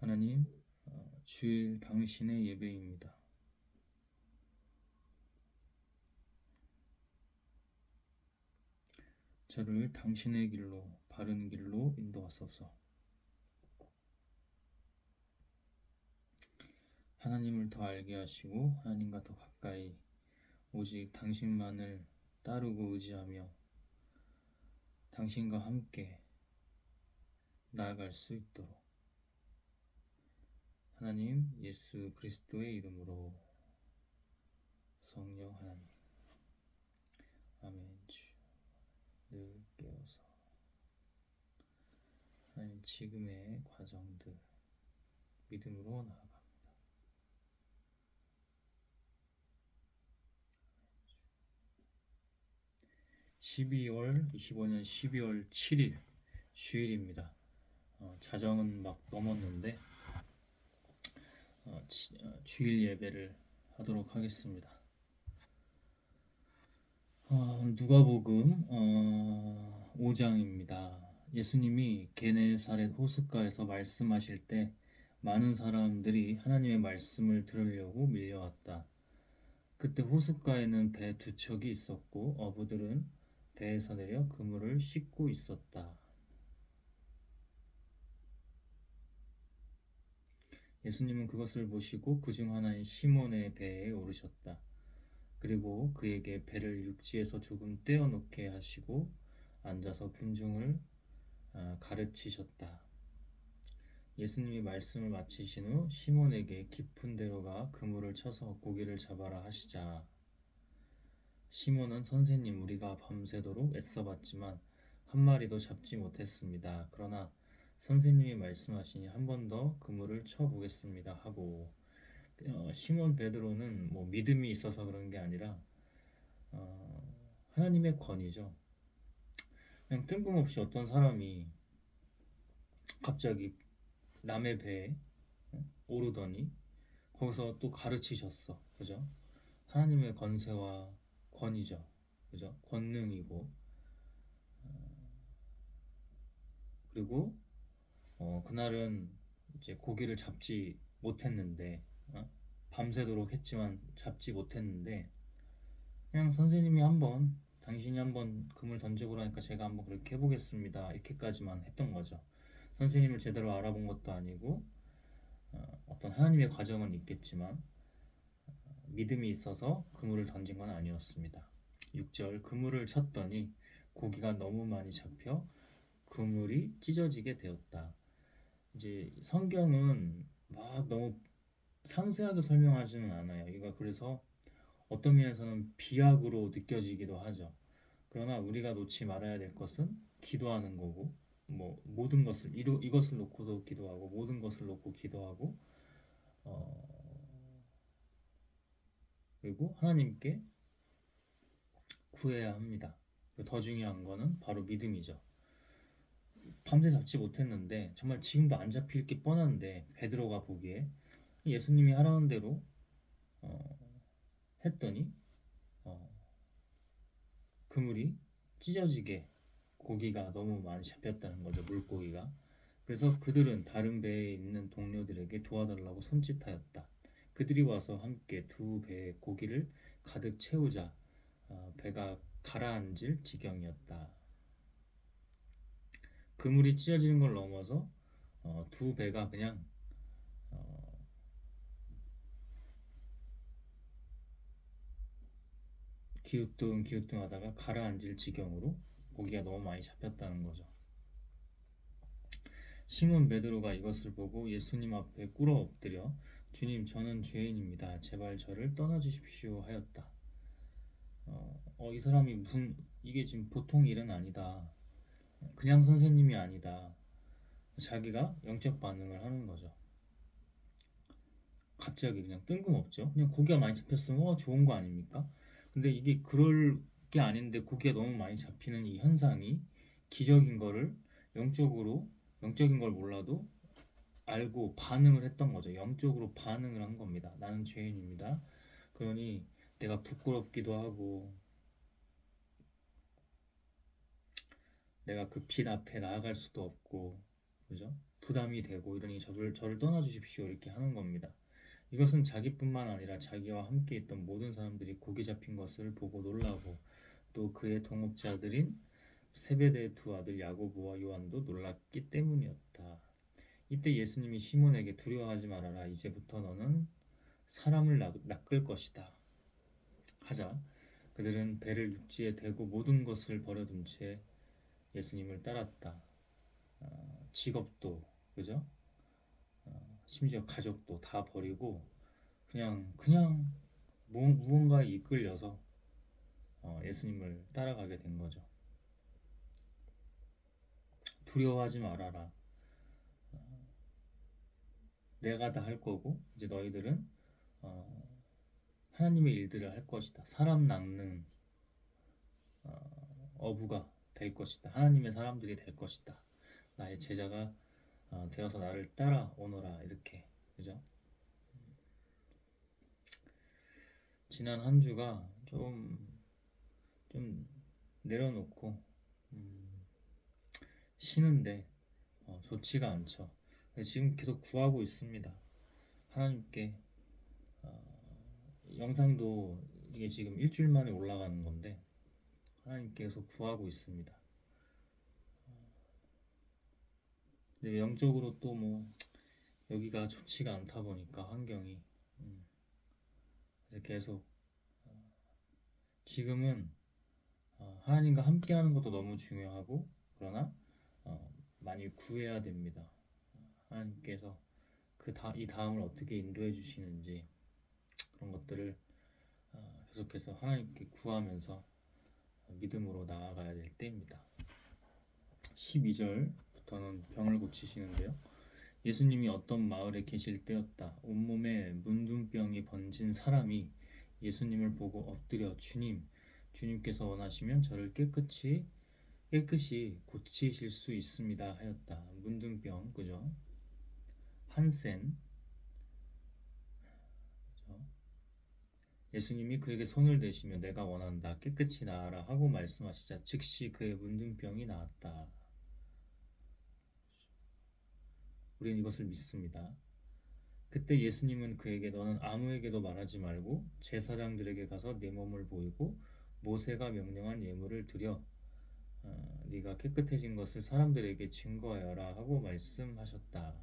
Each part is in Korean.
하나님, 주일 당신의 예배입니다. 저를 당신의 길로, 바른 길로 인도하소서. 하나님을 더 알게 하시고 하나님과 더 가까이 오직 당신만을 따르고 의지하며 당신과 함께 나아갈 수 있도록 하나님 예수 그리스도의 이름으로 성령 하나님 아멘. 주 늘 깨어서 하나님 지금의 과정들 믿음으로 나아갑니다. 2025년 12월 7일 주일입니다. 자정은 막 넘었는데 주일 예배를 하도록 하겠습니다. 누가복음 5장입니다. 예수님이 게네사렛 호숫가에서 말씀하실 때 많은 사람들이 하나님의 말씀을 들으려고 밀려왔다. 그때 호숫가에는 배 두 척이 있었고 어부들은 배에서 내려 그물을 씻고 있었다. 예수님은 그것을 보시고 그중 하나인 시몬의 배에 오르셨다. 그리고 그에게 배를 육지에서 조금 떼어놓게 하시고 앉아서 군중을 가르치셨다. 예수님이 말씀을 마치신 후 시몬에게 깊은 데로 가 그물을 쳐서 고기를 잡아라 하시자 시몬은 선생님 우리가 밤새도록 애써봤지만 한 마리도 잡지 못했습니다. 그러나 선생님이 말씀하시니 한 번 더 그물을 쳐보겠습니다 하고 시몬 베드로는 믿음이 있어서 그런 게 아니라 하나님의 권위죠. 그냥 뜬금없이 어떤 사람이 갑자기 남의 배에 오르더니 거기서 또 가르치셨어. 그죠? 하나님의 권세와 권위죠. 그죠? 권능이고 그리고 그날은 이제 고기를 잡지 못했는데 밤새도록 했지만 잡지 못했는데 그냥 선생님이 당신이 한번 그물 던져보라니까 제가 한번 그렇게 해보겠습니다 이렇게까지만 했던 거죠. 선생님을 제대로 알아본 것도 아니고 어떤 하나님의 과정은 있겠지만 믿음이 있어서 그물을 던진 건 아니었습니다. 6절 그물을 쳤더니 고기가 너무 많이 잡혀 그물이 찢어지게 되었다. 이제 성경은 막 너무 상세하게 설명하지는 않아요. 이거 그래서 어떤 면에서는 비약으로 느껴지기도 하죠. 그러나 우리가 놓지 말아야 될 것은 기도하는 거고 모든 것을 이것을 놓고도 기도하고 모든 것을 놓고 기도하고 그리고 하나님께 구해야 합니다. 더 중요한 거는 바로 믿음이죠. 밤새 잡지 못했는데 정말 지금도 안 잡힐 게 뻔한데 베드로가 보기에 예수님이 하라는 대로 했더니 그물이 찢어지게 고기가 너무 많이 잡혔다는 거죠. 물고기가. 그래서 그들은 다른 배에 있는 동료들에게 도와달라고 손짓하였다. 그들이 와서 함께 두 배의 고기를 가득 채우자 배가 가라앉을 지경이었다. 그물이 찢어지는 걸 넘어서 두 배가 그냥 기우뚱 하다가 가라앉을 지경으로 고기가 너무 많이 잡혔다는 거죠. 시몬 베드로가 이것을 보고 예수님 앞에 꿇어 엎드려 주님 저는 죄인입니다. 제발 저를 떠나주십시오 하였다. 이 사람이 이게 지금 보통 일은 아니다. 그냥 선생님이 아니다. 자기가 영적 반응을 하는 거죠. 갑자기 그냥 뜬금없죠. 그냥 고기가 많이 잡혔으면 좋은 거 아닙니까? 근데 이게 그럴 게 아닌데 고기가 너무 많이 잡히는 이 현상이 기적인 거를 영적인 걸 몰라도 알고 반응을 했던 거죠. 영적으로 반응을 한 겁니다. 나는 죄인입니다. 그러니 내가 부끄럽기도 하고 내가 그 빛 앞에 나아갈 수도 없고 그죠? 부담이 되고 이러니 저를 떠나주십시오 이렇게 하는 겁니다. 이것은 자기뿐만 아니라 자기와 함께 있던 모든 사람들이 고기 잡힌 것을 보고 놀라고 또 그의 동업자들인 세베대의 두 아들 야고보와 요한도 놀랐기 때문이었다. 이때 예수님이 시몬에게 두려워하지 말아라. 이제부터 너는 사람을 낚을 것이다. 하자 그들은 배를 육지에 대고 모든 것을 버려둔 채 예수님을 따랐다. 직업도 그죠? 심지어 가족도 다 버리고 그냥 무언가에 이끌려서 예수님을 따라가게 된 거죠. 두려워하지 말아라. 내가 다 할 거고 이제 너희들은 하나님의 일들을 할 것이다. 사람 낚는 어부가 될 것이다. 하나님의 사람들이 될 것이다. 나의 제자가 되어서 나를 따라오너라 이렇게 그죠? 지난 한 주가 좀 내려놓고 쉬는데 좋지가 않죠. 지금 계속 구하고 있습니다. 하나님께 영상도 이게 지금 일주일 만에 올라가는 건데 하나님께서 구하고 있습니다. 근데 영적으로 또 뭐 여기가 좋지가 않다 보니까 환경이 그래서 계속 지금은 하나님과 함께하는 것도 너무 중요하고 그러나 많이 구해야 됩니다. 하나님께서 이 다음을 어떻게 인도해 주시는지 그런 것들을 계속해서 하나님께 구하면서 믿음으로 나아가야 될 때입니다. 12절부터는 병을 고치시는데요. 예수님이 어떤 마을에 계실 때였다. 온몸에 문둥병이 번진 사람이 예수님을 보고 엎드려 주님께서 원하시면 저를 깨끗이 고치실 수 있습니다 하였다. 문둥병 그죠? 한센 그죠? 예수님이 그에게 손을 대시며 내가 원한다 깨끗이 나아라 하고 말씀하시자 즉시 그의 문둥병이 나았다. 우리는 이것을 믿습니다. 그때 예수님은 그에게 너는 아무에게도 말하지 말고 제사장들에게 가서 네 몸을 보이고 모세가 명령한 예물을 드려 네가 깨끗해진 것을 사람들에게 증거하여라 하고 말씀하셨다.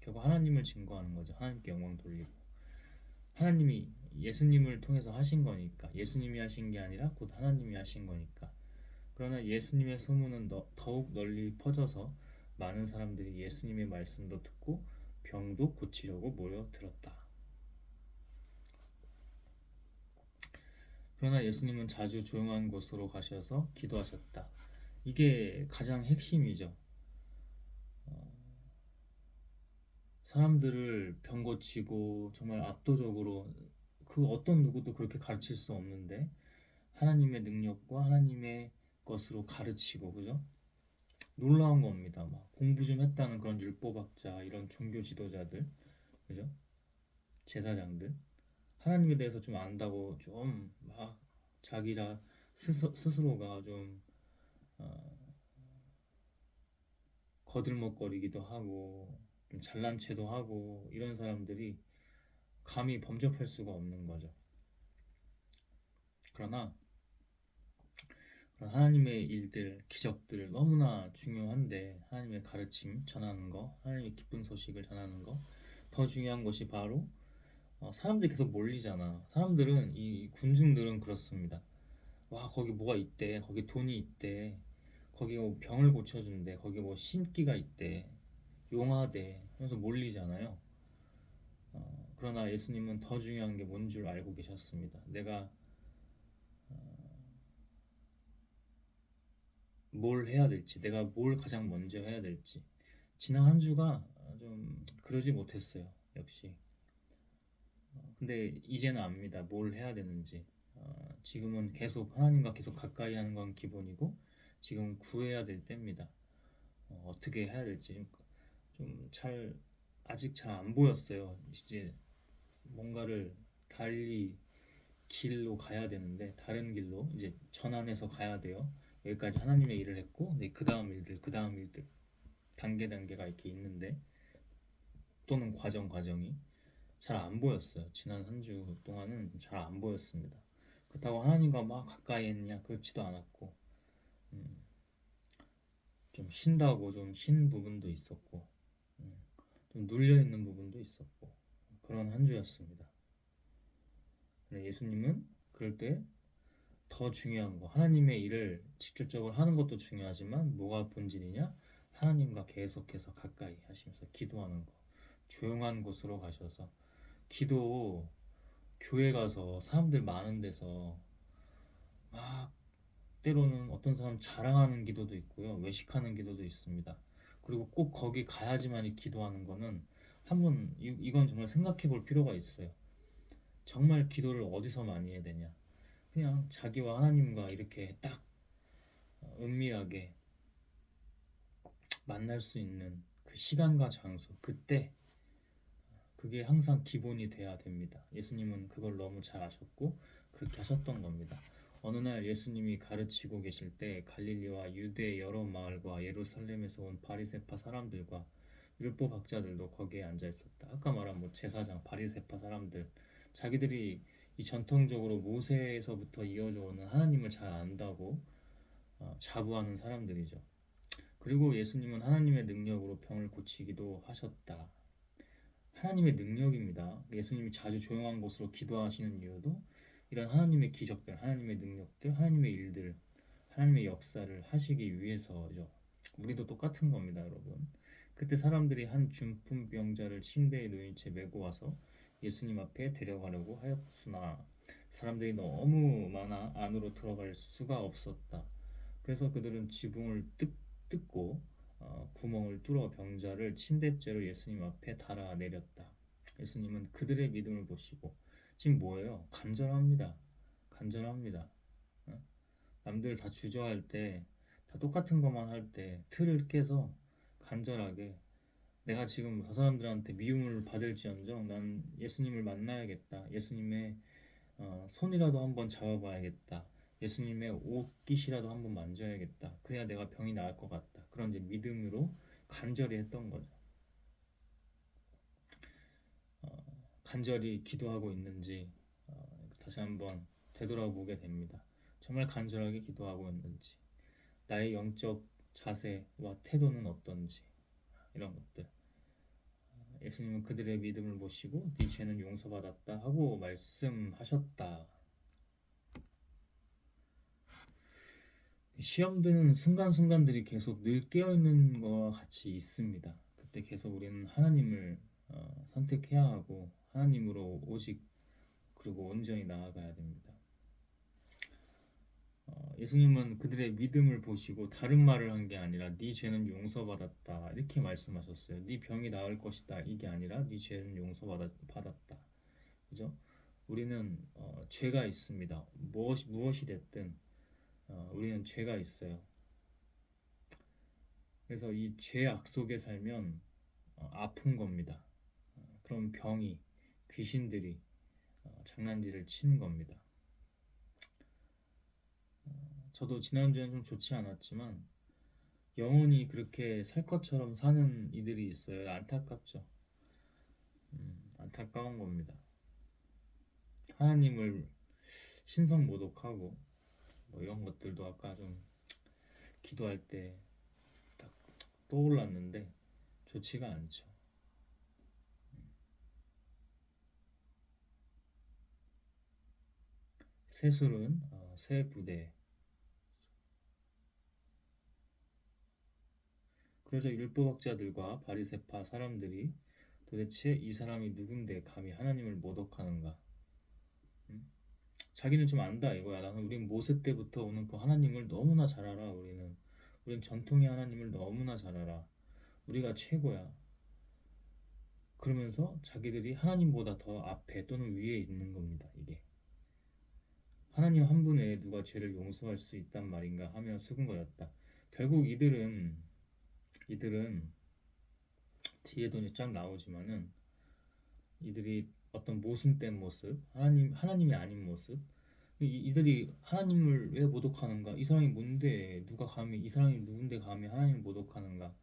결국 하나님을 증거하는 거죠. 하나님께 영광 돌리고 하나님이 예수님을 통해서 하신 거니까 예수님이 하신 게 아니라 곧 하나님이 하신 거니까 그러나 예수님의 소문은 더욱 널리 퍼져서 많은 사람들이 예수님의 말씀도 듣고 병도 고치려고 모여들었다. 그러나 예수님은 자주 조용한 곳으로 가셔서 기도하셨다. 이게 가장 핵심이죠. 사람들을 병 고치고 정말 압도적으로 그 어떤 누구도 그렇게 가르칠 수 없는데 하나님의 능력과 하나님의 것으로 가르치고 그죠? 놀라운 겁니다. 막 공부 좀 했다는 그런 율법학자 이런 종교 지도자들 그죠? 제사장들 하나님에 대해서 좀 안다고 좀 막 자기라 스스로가 좀 거들먹거리기도 하고 좀 잘난 체도 하고 이런 사람들이 감히 범접할 수가 없는 거죠. 그러나 하나님의 일들, 기적들 너무나 중요한데 하나님의 가르침 전하는 거, 하나님의 기쁜 소식을 전하는 거 더 중요한 것이 바로 사람들이 계속 몰리잖아. 사람들은 이 군중들은 그렇습니다. 와 거기 뭐가 있대, 거기 돈이 있대, 거기 뭐 병을 고쳐준대, 거기 뭐 신기가 있대, 용하대 하면서 몰리잖아요. 그러나 예수님은 더 중요한 게 뭔 줄 알고 계셨습니다. 내가 뭘 해야 될지, 내가 뭘 가장 먼저 해야 될지. 지난 한 주가 좀 그러지 못했어요. 역시. 근데 이제는 압니다. 뭘 해야 되는지. 지금은 계속 하나님과 계속 가까이 하는 건 기본이고 지금 구해야 될 때입니다. 어떻게 해야 될지 좀 아직 잘 안 보였어요. 이제 뭔가를 달리 길로 가야 되는데 다른 길로 이제 전환해서 가야 돼요. 여기까지 하나님의 일을 했고 그 다음 일들 단계가 이렇게 있는데, 또는 과정이 잘 안 보였어요. 지난 한 주 동안은 잘 안 보였습니다. 그렇다고 하나님과 막 가까이 했냐? 그렇지도 않았고, 음, 좀 쉰다고 좀 쉰 부분도 있었고, 음, 좀 눌려 있는 부분도 있었고, 그런 한 주였습니다. 예수님은 그럴 때 더 중요한 거, 하나님의 일을 직접적으로 하는 것도 중요하지만 뭐가 본질이냐? 하나님과 계속해서 가까이 하시면서 기도하는 거, 조용한 곳으로 가셔서 기도, 교회 가서 사람들 많은 데서 막 때로는 어떤 사람 자랑하는 기도도 있고요, 외식하는 기도도 있습니다. 그리고 꼭 거기 가야지만이 기도하는 거는 한번 이건 정말 생각해 볼 필요가 있어요. 정말 기도를 어디서 많이 해야 되냐? 그냥 자기와 하나님과 이렇게 딱 은밀하게 만날 수 있는 그 시간과 장소, 그때 그게 항상 기본이 돼야 됩니다. 예수님은 그걸 너무 잘 아셨고 그렇게 하셨던 겁니다. 어느 날 예수님이 가르치고 계실 때 갈릴리와 유대 여러 마을과 예루살렘에서 온 바리새파 사람들과 율법 학자들도 거기에 앉아 있었다. 아까 말한 뭐 제사장, 바리새파 사람들, 자기들이 이 전통적으로 모세에서부터 이어져 오는 하나님을 잘 안다고 자부하는 사람들이죠. 그리고 예수님은 하나님의 능력으로 병을 고치기도 하셨다. 하나님의 능력입니다. 예수님이 자주 조용한 곳으로 기도하시는 이유도 이런 하나님의 기적들, 하나님의 능력들, 하나님의 일들, 하나님의 역사를 하시기 위해서죠. 우리도 똑같은 겁니다, 여러분. 그때 사람들이 한 중풍병자를 침대에 누인 채 메고 와서 예수님 앞에 데려가려고 하였으나 사람들이 너무 많아 안으로 들어갈 수가 없었다. 그래서 그들은 지붕을 뜯고 구멍을 뚫어 병자를 침대째로 예수님 앞에 달아 내렸다. 예수님은 그들의 믿음을 보시고 지금 뭐예요? 간절합니다. 간절합니다. 어? 남들 다 주저할 때, 다 똑같은 것만 할 때 틀을 깨서 간절하게 내가 지금 저 사람들한테 미움을 받을지언정 난 예수님을 만나야겠다. 예수님의 손이라도 한번 잡아봐야겠다. 예수님의 옷깃이라도 한번 만져야겠다. 그래야 내가 병이 나을 것 같다. 그런 이제 믿음으로 간절히 했던 거죠. 간절히 기도하고 있는지 다시 한번 되돌아보게 됩니다. 정말 간절하게 기도하고 있는지, 나의 영적 자세와 태도는 어떤지, 이런 것들. 예수님은 그들의 믿음을 보시고 네 죄는 용서받았다 하고 말씀하셨다. 시험 드는 순간순간들이 계속 늘 깨어있는 것과 같이 있습니다. 그때 계속 우리는 하나님을 선택해야 하고 하나님으로 오직 그리고 온전히 나아가야 됩니다. 예수님은 그들의 믿음을 보시고 다른 말을 한 게 아니라 네 죄는 용서받았다 이렇게 말씀하셨어요. 네 병이 나을 것이다 이게 아니라 네 죄는 용서받았다. 그죠? 우리는 죄가 있습니다. 무엇이 됐든 우리는 죄가 있어요. 그래서 이 죄악 속에 살면 아픈 겁니다. 그런 병이, 귀신들이 장난질을 치는 겁니다. 저도 지난주에는 좀 좋지 않았지만 영원히 그렇게 살 것처럼 사는 이들이 있어요. 안타깝죠. 안타까운 겁니다. 하나님을 신성 모독하고 뭐 이런 것들도 아까 좀 기도할 때 딱 떠올랐는데 좋지가 않죠. 새술은 새 부대. 그러자 율법학자들과 바리새파 사람들이 도대체 이 사람이 누군데 감히 하나님을 모독하는가? 음? 자기는 좀 안다 이거야. 나는 우린 모세 때부터 오는 그 하나님을 너무나 잘 알아. 우린 전통의 하나님을 너무나 잘 알아. 우리가 최고야. 그러면서 자기들이 하나님보다 더 앞에 또는 위에 있는 겁니다. 이게 하나님 한 분 외에 누가 죄를 용서할 수 있단 말인가 하며 수군거렸다. 결국 이들은 뒤에도 이제 쫙 나오지만은 이들이 어떤 모순된 모습, 하나님이 아닌 모습, 이들이 하나님을 왜 모독하는가? 이 사람이 뭔데? 누가 감히 이 사람이 누군데 감히 하나님을 모독하는가?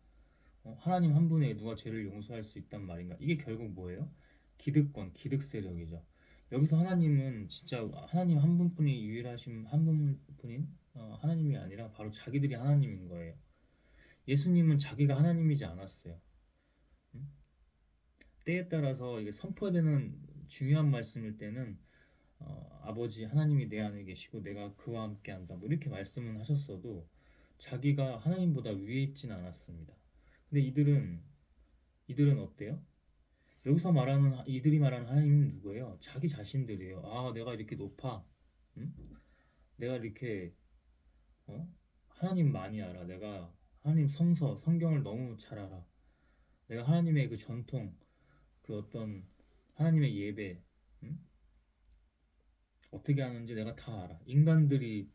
하나님 한 분에 누가 죄를 용서할 수 있단 말인가? 이게 결국 뭐예요? 기득권, 기득 세력이죠. 여기서 하나님은 진짜 하나님 한 분뿐이 유일하신 한 분뿐인 하나님이 아니라 바로 자기들이 하나님인 거예요. 예수님은 자기가 하나님이지 않았어요. 음? 때에 따라서 이게 선포되는 중요한 말씀일 때는 아버지 하나님이 내 안에 계시고 내가 그와 함께 한다. 뭐 이렇게 말씀은 하셨어도 자기가 하나님보다 위에 있지는 않았습니다. 근데 이들은 어때요? 여기서 말하는 이들이 말하는 하나님은 누구예요? 자기 자신들이에요. 아, 내가 이렇게 높아. 응? 내가 이렇게 하나님 많이 알아. 내가 하나님 성경을 너무 잘 알아. 내가 하나님의 그 전통, 그 어떤 하나님의 예배, 응? 어떻게 하는지 내가 다 알아. 인간들이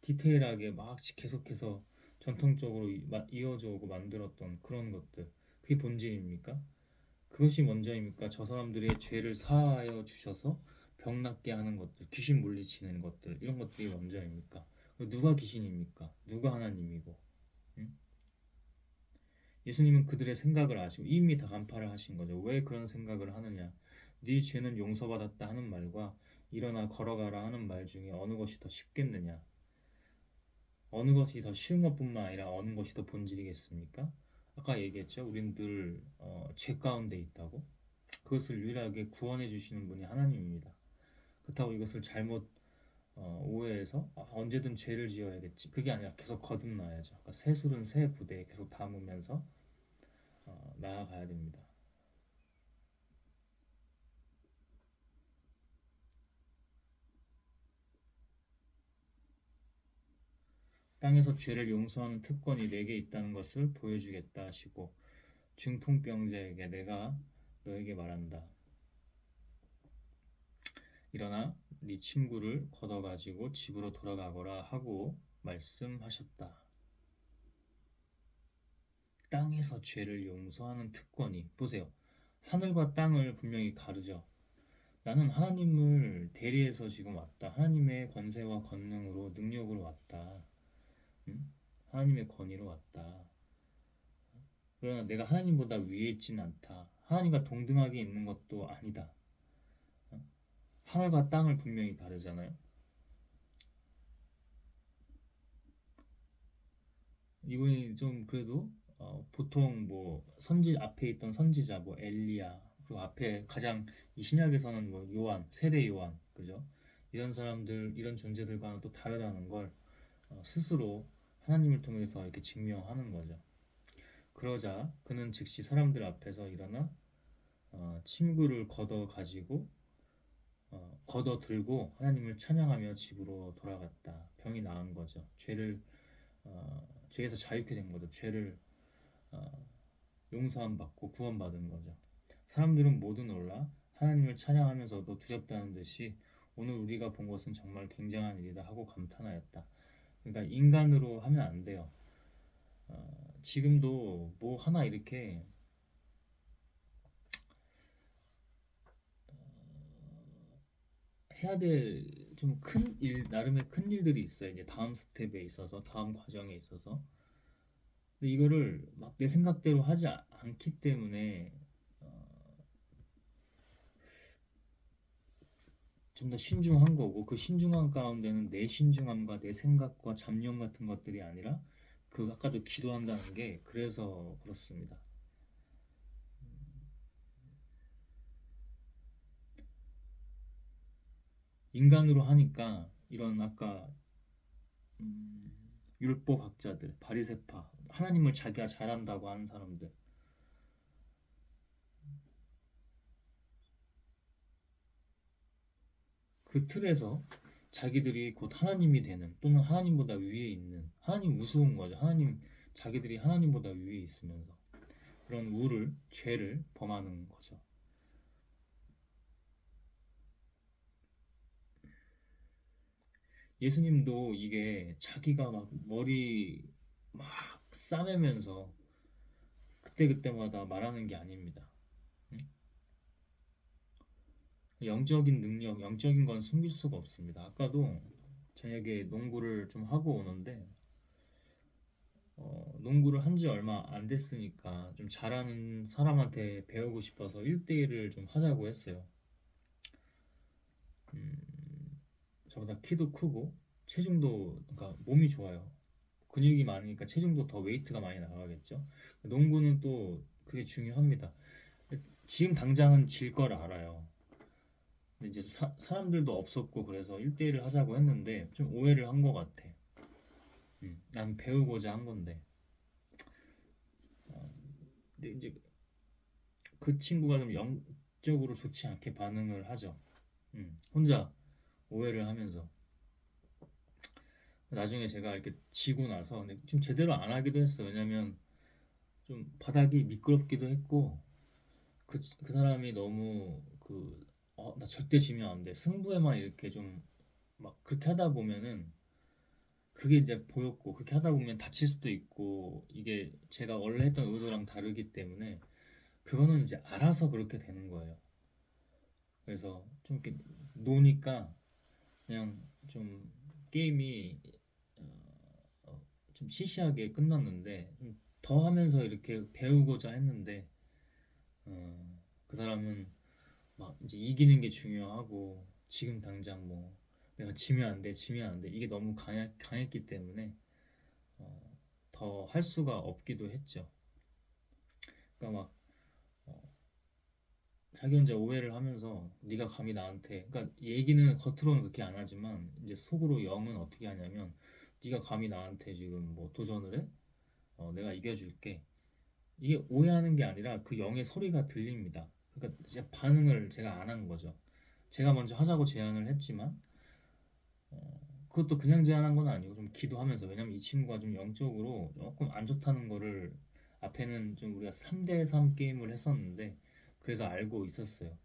디테일하게 막 계속해서 전통적으로 이어져 오고 만들었던 그런 것들. 그게 본질입니까? 그것이 먼저입니까? 저 사람들의 죄를 사하여 주셔서 병 낫게 하는 것들, 귀신 물리치는 것들, 이런 것들이 먼저입니까? 누가 귀신입니까? 누가 하나님이고? 응? 예수님은 그들의 생각을 아시고 이미 다 간파를 하신 거죠. 왜 그런 생각을 하느냐? 네 죄는 용서받았다 하는 말과 일어나 걸어가라 하는 말 중에 어느 것이 더 쉽겠느냐? 어느 것이 더 쉬운 것뿐만 아니라 어느 것이 더 본질이겠습니까? 아까 얘기했죠. 우린 늘 죄 가운데 있다고. 그것을 유일하게 구원해 주시는 분이 하나님입니다. 그렇다고 이것을 잘못 오해해서 언제든 죄를 지어야겠지. 그게 아니라 계속 거듭나야죠. 그러니까 새술은 새 부대에 계속 담으면서 나아가야 됩니다. 땅에서 죄를 용서하는 특권이 내게 있다는 것을 보여주겠다 하시고 중풍병자에게 내가 너에게 말한다. 일어나 네 침구를 걷어가지고 집으로 돌아가거라 하고 말씀하셨다. 땅에서 죄를 용서하는 특권이 보세요. 하늘과 땅을 분명히 가르죠. 나는 하나님을 대리해서 지금 왔다. 하나님의 권세와 권능으로 능력으로 왔다. 응? 하나님의 권위로 왔다. 그러나 내가 하나님보다 위에 있지는 않다. 하나님과 동등하게 있는 것도 아니다. 어? 하늘과 땅을 분명히 가르잖아요. 이분이 좀 그래도 보통 뭐 선지 앞에 있던 선지자 뭐 엘리야 그리고 앞에 가장 이 신약에서는 뭐 요한 세례 요한 그죠? 이런 사람들 이런 존재들과는 또 다르다는 걸 스스로 하나님을 통해서 이렇게 증명하는 거죠. 그러자 그는 즉시 사람들 앞에서 일어나 침구를 걷어 가지고 걷어 들고 하나님을 찬양하며 집으로 돌아갔다. 병이 나은 거죠. 죄에서 자유케 된 거죠. 죄를 어, 용서함 받고 구원받은 거죠. 사람들은 모두 놀라 하나님을 찬양하면서도 두렵다는 듯이 오늘 우리가 본 것은 정말 굉장한 일이다 하고 감탄하였다. 그러니까 인간으로 하면 안 돼요. 지금도 뭐 하나 이렇게 해야 될 좀 큰 일, 나름의 큰 일들이 있어요. 이제 다음 스텝에 있어서, 다음 과정에 있어서. 근데 이거를 막 내 생각대로 하지 않기 때문에 좀 더 신중한 거고 그 신중함 가운데는 내 신중함과 내 생각과 잡념 같은 것들이 아니라 그 아까도 기도한다는 게 그래서 그렇습니다. 인간으로 하니까 이런 아까 음, 율법학자들, 바리새파, 하나님을 자기가 잘한다고 하는 사람들 그 틀에서 자기들이 곧 하나님이 되는 또는 하나님보다 위에 있는 하나님 무서운 거죠. 자기들이 하나님보다 위에 있으면서 그런 죄를 범하는 거죠. 예수님도 이게 자기가 막 머리 막 싸매면서 그때그때마다 말하는 게 아닙니다. 응? 영적인 능력, 영적인 건 숨길 수가 없습니다. 아까도 저녁에 농구를 좀 하고 오는데 농구를 한지 얼마 안 됐으니까 좀 잘하는 사람한테 배우고 싶어서 1대1을 좀 하자고 했어요. 음, 저보다 키도 크고 체중도 그러니까 몸이 좋아요. 근육이 많으니까 체중도 더 웨이트가 많이 나가겠죠. 농구는 또 그게 중요합니다. 지금 당장은 질 걸 알아요. 근데 이제 사람들도 없었고 그래서 1대1을 하자고 했는데 좀 오해를 한 것 같아. 난 배우고자 한 건데. 어, 근데 이제 그 친구가 좀 영적으로 좋지 않게 반응을 하죠. 혼자 오해를 하면서. 나중에 제가 이렇게 지고 나서 근데 좀 제대로 안 하기도 했어. 왜냐면 좀 바닥이 미끄럽기도 했고 그 사람이 너무 나 절대 지면 안 돼. 승부에만 이렇게 좀 막 그렇게 하다 보면은 그게 이제 보였고 그렇게 하다 보면 다칠 수도 있고 이게 제가 원래 했던 의도랑 다르기 때문에 그거는 이제 알아서 그렇게 되는 거예요. 그래서 좀 이렇게 노니까 그냥 좀 게임이 좀 시시하게 끝났는데 더 하면서 이렇게 배우고자 했는데 그 사람은 막 이제 이기는 게 중요하고 지금 당장 뭐 내가 지면 안 돼, 지면 안 돼. 이게 너무 강했기 때문에 더 할 수가 없기도 했죠. 그러니까 막 어, 자기 혼자 오해를 하면서 네가 감히 나한테 그러니까 얘기는 겉으로는 그렇게 안 하지만 이제 속으로 영은 어떻게 하냐면 네가 감히 나한테 지금 뭐 도전을 해? 내가 이겨줄게. 이게 오해하는 게 아니라 그 영의 소리가 들립니다. 그러니까 진짜 반응을 제가 안 한 거죠. 제가 먼저 하자고 제안을 했지만 그것도 그냥 제안한 건 아니고 좀 기도하면서 왜냐면 이 친구가 좀 영적으로 조금 안 좋다는 거를 앞에는 좀 우리가 3대3 게임을 했었는데 그래서 알고 있었어요.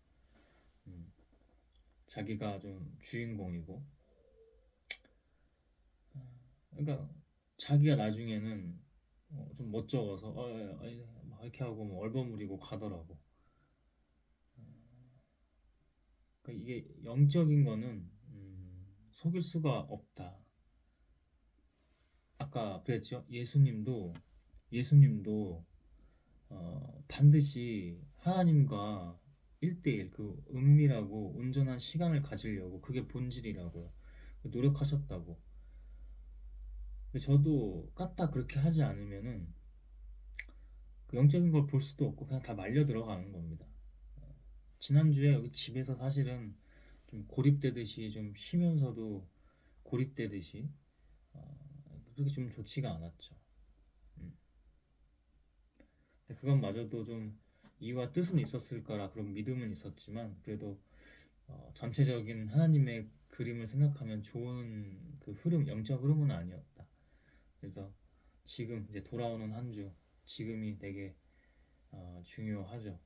음, 자기가 좀 주인공이고 그러니까 자기가 나중에는 좀 멋쩍어서 막 이렇게 하고 뭐 얼버무리고 가더라고. 그러니까 이게 영적인 거는 속일 수가 없다. 아까 그랬죠? 예수님도 반드시 하나님과 1대1 그 은밀하고 온전한 시간을 가지려고 그게 본질이라고요. 노력하셨다고. 근데 저도 까딱 그렇게 하지 않으면은 그 영적인 걸 볼 수도 없고 그냥 다 말려 들어가는 겁니다. 지난주에 여기 집에서 사실은 좀 고립되듯이 좀 쉬면서도 고립되듯이 그렇게 좀 좋지가 않았죠. 음. 근데 그것마저도 좀 이유와 뜻은 있었을 거라 그런 믿음은 있었지만 그래도 전체적인 하나님의 그림을 생각하면 좋은 그 흐름, 영적 흐름은 아니었다. 그래서 지금 이제 돌아오는 한 주, 지금이 되게 중요하죠.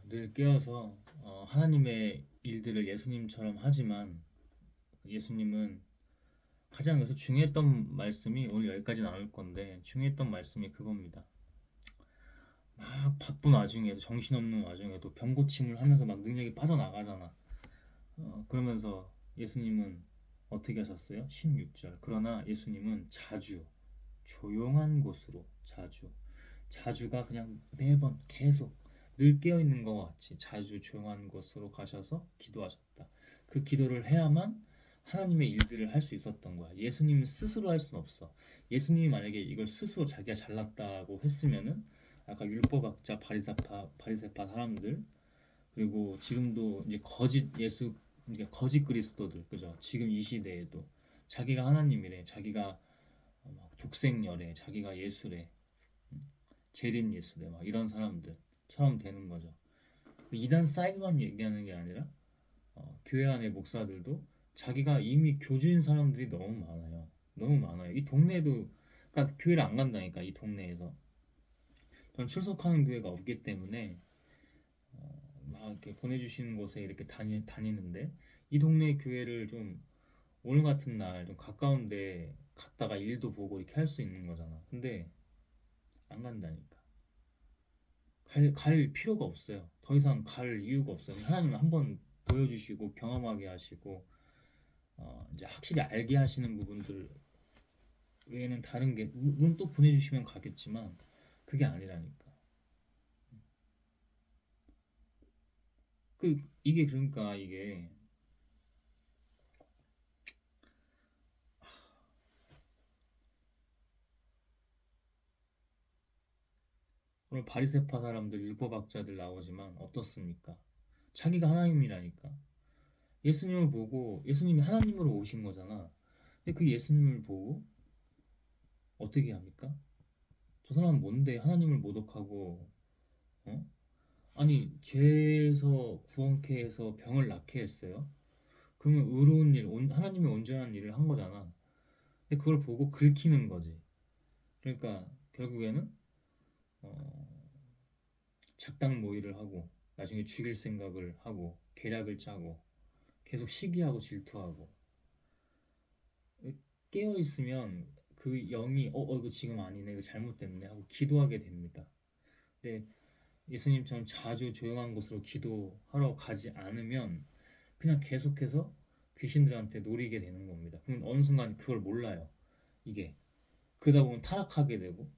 늘 깨어서 하나님의 일들을 예수님처럼 하지만 예수님은 가장 여기서 중요했던 말씀이 오늘 여기까지 나올 건데 중요했던 말씀이 그겁니다. 막 바쁜 와중에도 정신없는 와중에도 병고침을 하면서 막 능력이 빠져나가잖아. 그러면서 예수님은 어떻게 하셨어요? 16절. 그러나 예수님은 자주 조용한 곳으로 자주가 그냥 매번 계속 늘 깨어 있는 것 같이 자주 조용한 곳으로 가셔서 기도하셨다. 그 기도를 해야만 하나님의 일들을 할 수 있었던 거야. 예수님은 스스로 할 수는 없어. 예수님이 만약에 이걸 스스로 자기가 잘났다고 했으면은 아까 율법학자 바리새파 사람들 그리고 지금도 이제 거짓 예수 이제 거짓 그리스도들 그죠? 지금 이 시대에도 자기가 하나님이래. 자기가 막 독생녀래. 자기가 예수래. 재림 예수래. 막 이런 사람들처럼 되는 거죠. 이단 사이드만 얘기하는 게 아니라 교회 안의 목사들도 자기가 이미 교주인 사람들이 너무 많아요. 너무 많아요. 이 동네에도 그러니까 교회를 안 간다니까 이 동네에서. 전 출석하는 교회가 없기 때문에 막 이렇게 보내주시는 곳에 이렇게 다니는데 이 동네 교회를 좀 오늘 같은 날 좀 가까운데 갔다가 일도 보고 이렇게 할 수 있는 거잖아. 근데 안 간다니까. 갈 필요가 없어요. 더 이상 갈 이유가 없어요. 하나님 한번 보여주시고 경험하게 하시고 이제 확실히 알게 하시는 부분들 외에는 다른 게 물론 또 보내주시면 가겠지만 그게 아니라니까. 이게 그러니까 이게 오늘 바리새파 사람들 율법학자들 나오지만 어떻습니까? 자기가 하나님이라니까. 예수님을 보고 예수님이 하나님으로 오신 거잖아. 근데 그 예수님을 보고 어떻게 합니까? 저 사람은 뭔데 하나님을 모독하고 어? 아니 죄에서 구원케 해서 병을 낫게 했어요. 그러면 의로운 일, 하나님의 온전한 일을 한 거잖아. 근데 그걸 보고 긁히는 거지. 그러니까 결국에는 어, 작당 모의를 하고 나중에 죽일 생각을 하고 계략을 짜고 계속 시기하고 질투하고 깨어 있으면 그 영이 이거 지금 아니네, 이거 잘못됐네 하고 기도하게 됩니다. 근데 예수님처럼 자주 조용한 곳으로 기도하러 가지 않으면 그냥 계속해서 귀신들한테 노리게 되는 겁니다. 그럼 어느 순간 그걸 몰라요. 이게 그러다 보면 타락하게 되고,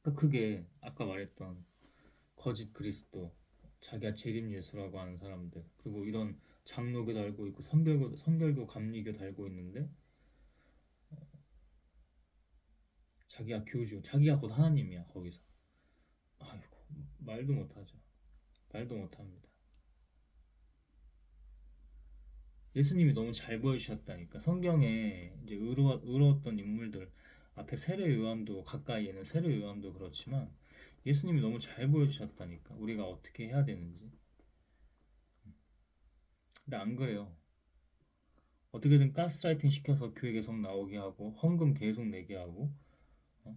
그러니까 그게 아까 말했던 거짓 그리스도, 자기가 재림 예수라고 하는 사람들, 그리고 이런 장로교 달고 있고 선결교 감리교 달고 있는데 자기가 교주, 자기가 곧 하나님이야 거기서. 아이고 말도 못하죠. 말도 못합니다. 예수님이 너무 잘 보여주셨다니까. 성경에 이제 의로웠던 인물들 앞에 세례 요한도 가까이에는 세례 요한도 그렇지만 예수님이 너무 잘 보여주셨다니까. 우리가 어떻게 해야 되는지. 근데 안 그래요. 어떻게든 가스라이팅 시켜서 교회 계속 나오게 하고 헌금 계속 내게 하고 어?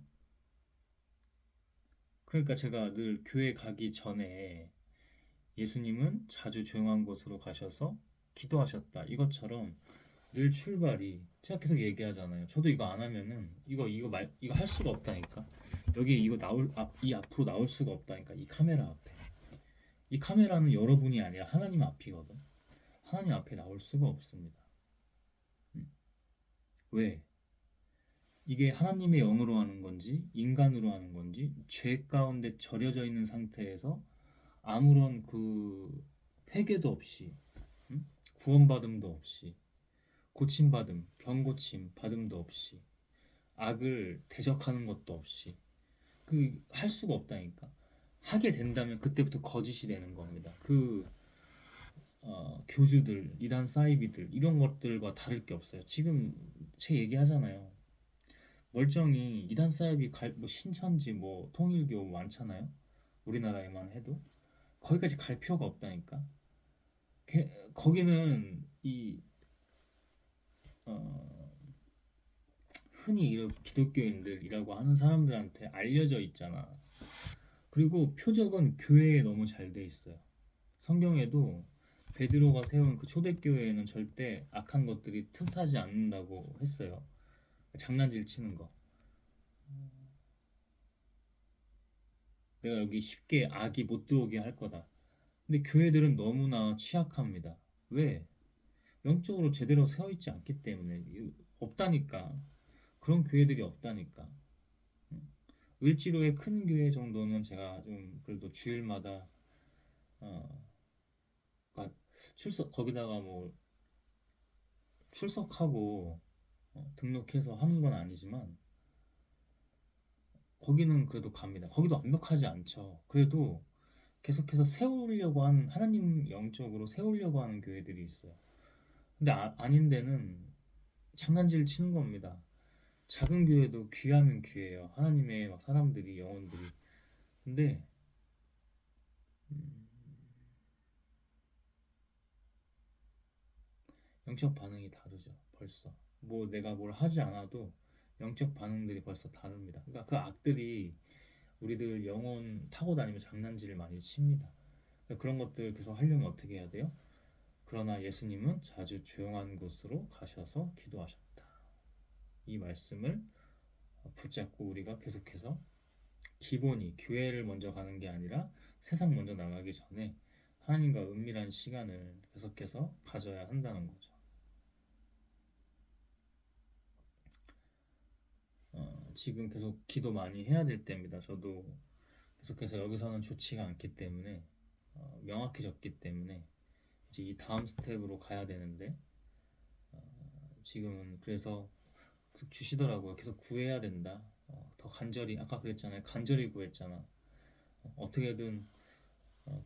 그러니까 제가 늘 교회 가기 전에 예수님은 자주 조용한 곳으로 가셔서 기도하셨다. 이것처럼 늘 출발이 제가 계속 얘기하잖아요. 저도 이거 안 하면은 이거 할 수가 없다니까. 여기 이거 이 앞으로 나올 수가 없다니까. 이 카메라 앞에. 이 카메라는 여러분이 아니라 하나님 앞이거든. 하나님 앞에 나올 수가 없습니다. 음. 왜? 이게 하나님의 영으로 하는 건지 인간으로 하는 건지 죄 가운데 절여져 있는 상태에서 아무런 그 회개도 없이 구원받음도 없이 고침받음, 병고침 받음도 없이 악을 대적하는 것도 없이 그 할 수가 없다니까. 하게 된다면 그때부터 거짓이 되는 겁니다. 교주들, 이단 사이비들 이런 것들과 다를 게 없어요. 지금 제 얘기하잖아요. 멀쩡히 이단 사이비 뭐 신천지 뭐 통일교 많잖아요. 우리나라에만 해도 거기까지 갈 필요가 없다니까. 거기는 어, 흔히 이런 기독교인들이라고 하는 사람들한테 알려져 있잖아. 그리고 표적은 교회에 너무 잘 돼 있어요. 성경에도 베드로가 세운 그 초대교회에는 절대 악한 것들이 틈타지 않는다고 했어요. 장난질 치는 거. 내가 여기 쉽게 악이 못 들어오게 할 거다. 근데 교회들은 너무나 취약합니다. 왜? 영적으로 제대로 세워 있지 않기 때문에 없다니까. 그런 교회들이 없다니까. 을지로의 큰 교회 정도는 제가 좀 그래도 주일마다 어, 거기다가 뭐 출석하고 등록해서 하는 건 아니지만 거기는 그래도 갑니다. 거기도 완벽하지 않죠. 그래도 계속해서 세우려고 하는 하나님 영적으로 세우려고 하는 교회들이 있어요. 근데 아닌 데는 장난질 치는 겁니다. 작은 교회도 귀하면 귀해요. 하나님의 막 사람들이 영혼들이. 근데 음, 영적 반응이 다르죠. 벌써 뭐 내가 뭘 하지 않아도 영적 반응들이 벌써 다릅니다. 그러니까 그 악들이 우리들 영혼 타고 다니면서 장난질을 많이 칩니다. 그러니까 그런 것들 계속 하려면 어떻게 해야 돼요? 그러나 예수님은 자주 조용한 곳으로 가셔서 기도하셨다. 이 말씀을 붙잡고 우리가 계속해서 기본이 교회를 먼저 가는 게 아니라 세상 먼저 나가기 전에 하나님과 은밀한 시간을 계속해서 가져야 한다는 거죠. 지금 계속 기도 많이 해야 될 때입니다. 저도 계속해서 여기서는 좋지가 않기 때문에 명확해졌기 때문에 이제 이 다음 스텝으로 가야 되는데 지금은 그래서 계속 주시더라고요. 계속 구해야 된다. 더 간절히 아까 그랬잖아요. 간절히 구했잖아. 어떻게든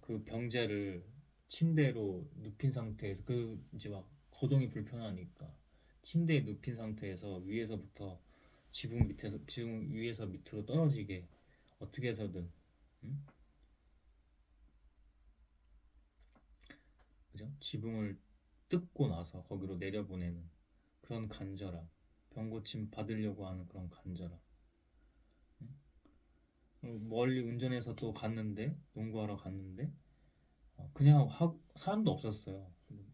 그 병자를 침대로 눕힌 상태에서 그 이제 막 거동이 불편하니까 침대에 눕힌 상태에서 위에서부터 지붕 위에서 밑으로 떨어지게 어떻게 해서든 응? 그죠? 지붕을 뜯고 나서 거기로 내려보내는 그런 간절함, 병고침 받으려고 하는 그런 간절함. 멀리 운전해서 또 갔는데 농구하러 갔는데 그냥 사람도 없었어요.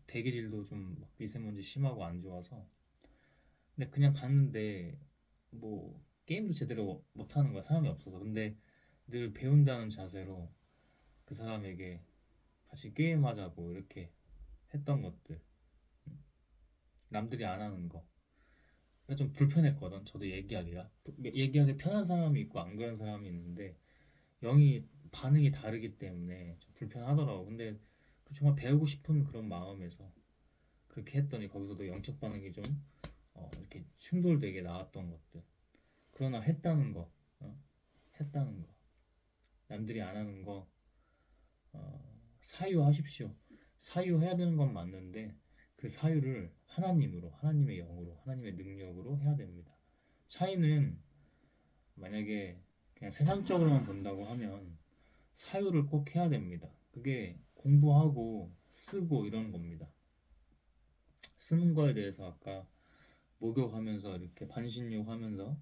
대기질도 좀 미세먼지 심하고 안 좋아서. 근데 그냥 갔는데 뭐 게임도 제대로 못 하는 거야. 사람이 없어서. 근데 늘 배운다는 자세로 그 사람에게 같이 게임하자고 이렇게 했던 것들. 남들이 안 하는 거. 그러니까 좀 불편했거든. 저도 얘기하기 편한 사람이 있고 안 그런 사람이 있는데 영이 반응이 다르기 때문에 좀 불편하더라고. 근데 정말 배우고 싶은 그런 마음에서 그렇게 했더니 거기서도 영적 반응이 좀 이렇게 충돌되게 나왔던 것들. 그러나 했다는 거, 했다는 거, 남들이 안 하는 거 사유하십시오. 사유해야 되는 건 맞는데 그 사유를 하나님으로, 하나님의 영으로, 하나님의 능력으로 해야 됩니다. 차이는 만약에 그냥 세상적으로만 본다고 하면 사유를 꼭 해야 됩니다. 그게 공부하고 쓰고 이런 겁니다. 쓰는 거에 대해서 아까 목욕하면서 이렇게 반신욕하면서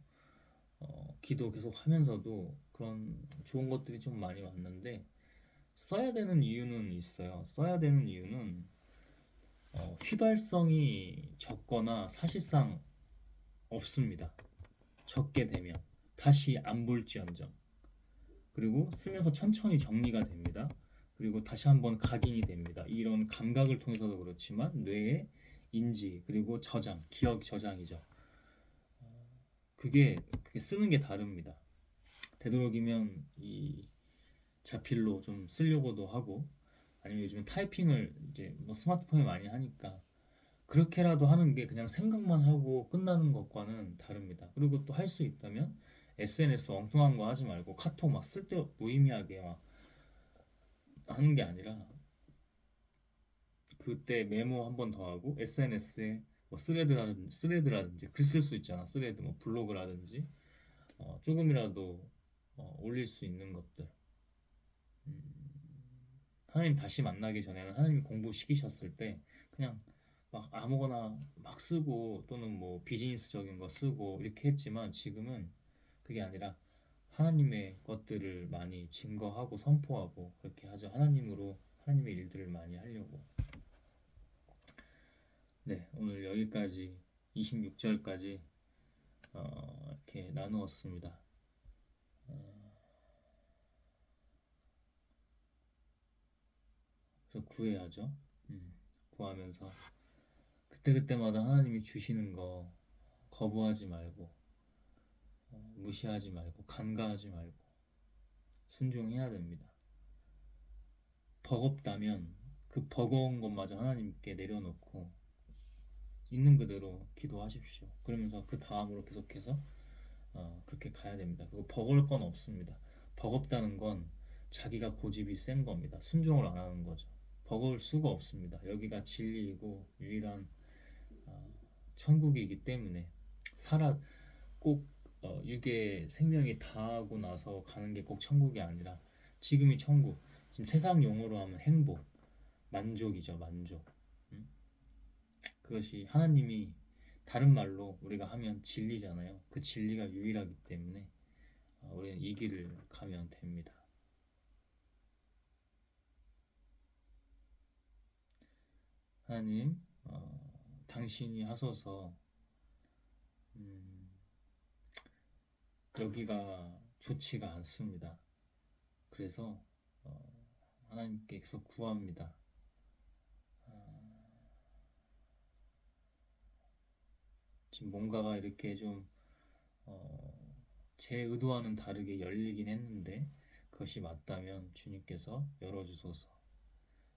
기도 계속 하면서도 그런 좋은 것들이 좀 많이 왔는데 써야 되는 이유는 있어요. 써야 되는 이유는 휘발성이 적거나 사실상 없습니다. 적게 되면 다시 안 볼지언정. 그리고 쓰면서 천천히 정리가 됩니다. 그리고 다시 한번 각인이 됩니다. 이런 감각을 통해서도 그렇지만 뇌의 인지 그리고 저장, 기억 저장이죠. 그게 쓰는 게 다릅니다. 되도록이면 이 자필로 좀 쓰려고도 하고 아니면 요즘은 타이핑을 이제 뭐 스마트폰에 많이 하니까 그렇게라도 하는 게 그냥 생각만 하고 끝나는 것과는 다릅니다. 그리고 또 할 수 있다면 SNS 엉뚱한 거 하지 말고 카톡 막 쓸데 무의미하게 막 하는 게 아니라 그때 메모 한 번 더 하고 SNS에 뭐 스레드라든지 글 쓸 수 있잖아. 스레드 뭐 블로그라든지 조금이라도 올릴 수 있는 것들. 하나님 다시 만나기 전에는 하나님 공부 시키셨을 때 그냥 막 아무거나 막 쓰고 또는 뭐 비즈니스적인 거 쓰고 이렇게 했지만 지금은 그게 아니라 하나님의 것들을 많이 증거하고 선포하고 그렇게 하죠. 하나님으로 하나님의 일들을 많이 하려고. 네, 오늘 여기까지 26절까지 이렇게 나누었습니다. 그래서 구해야죠. 구하면서 그때그때마다 하나님이 주시는 거 거부하지 말고 무시하지 말고 간과하지 말고 순종해야 됩니다. 버겁다면 그 버거운 것마저 하나님께 내려놓고 있는 그대로 기도하십시오. 그러면서 그 다음으로 계속해서 그렇게 가야 됩니다. 그리고 버거울 건 없습니다. 버겁다는 건 자기가 고집이 센 겁니다. 순종을 안 하는 거죠. 버거울 수가 없습니다. 여기가 진리이고 유일한 천국이기 때문에 살아 꼭 육의 생명이 다하고 나서 가는 게 꼭 천국이 아니라 지금이 천국. 지금 세상 용어로 하면 행복, 만족이죠, 만족. 음? 그것이 하나님이 다른 말로 우리가 하면 진리잖아요. 그 진리가 유일하기 때문에 우리는 이 길을 가면 됩니다. 하나님, 당신이 하소서 음, 여기가 좋지가 않습니다. 그래서 하나님께서 구합니다. 아, 지금 뭔가가 이렇게 좀 제 의도와는 다르게 열리긴 했는데 그것이 맞다면 주님께서 열어주소서.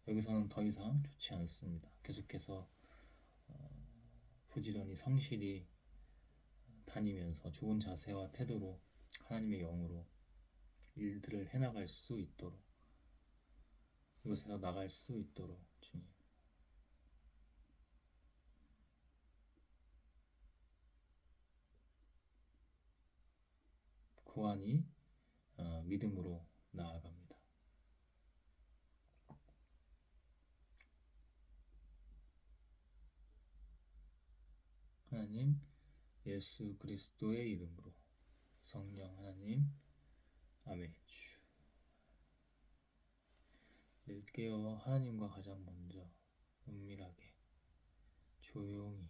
여기서는 더 이상 좋지 않습니다. 계속해서 부지런히 성실히 다니면서 좋은 자세와 태도로 하나님의 영으로 일들을 해나갈 수 있도록, 이곳에서 나갈 수 있도록 주님 구하니 믿음으로 나아갑니다. 하나님, 예수 그리스도의 이름으로, 성령 하나님, 아멘. 주 늘 깨어 하나님과 가장 먼저 은밀하게 조용히